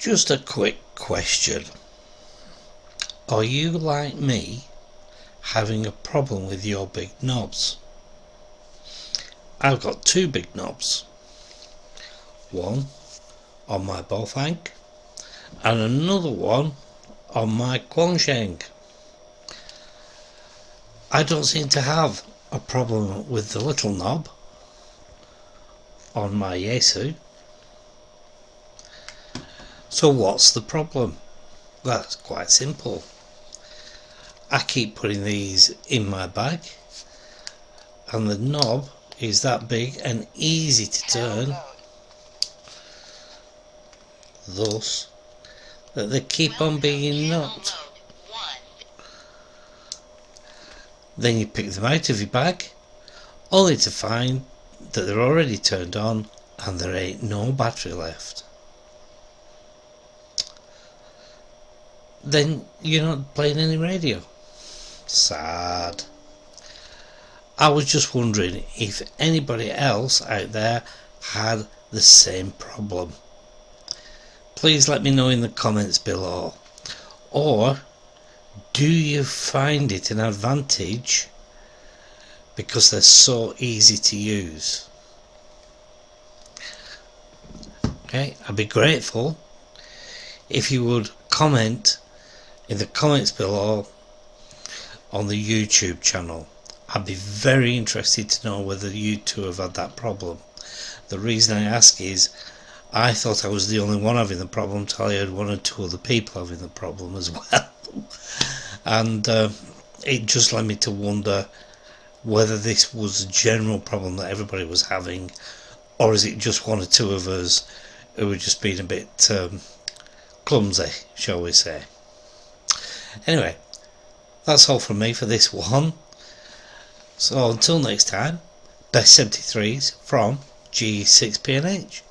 Just a quick question. Are you like me having a problem with your big knobs? I've got two big knobs. One on my Baofeng and another one on my Quansheng. I don't seem to have a problem with the little knob on my Yaesu. So what's the problem? That's quite simple. I keep putting these in my bag and the knob is that big and easy to turn, thus that they keep on being knocked. Then you pick them out of your bag only to find that they're already turned on and there ain't no battery left. Then you're not playing any radio. Sad. I was just wondering if anybody else out there had the same problem. Please let me know in the comments below. Or do you find it an advantage because they're so easy to use? Okay, I'd be grateful if you would comment in the comments below on the YouTube channel. I'd be very interested to know whether you too have had that problem. The reason I ask is I thought I was the only one having the problem till I heard one or two other people having the problem as well. And it just led me to wonder whether this was a general problem that everybody was having, or is it just one or two of us who were just being a bit clumsy, shall we say. Anyway, that's all from me for this one. So until next time, best 73s from G6PNH.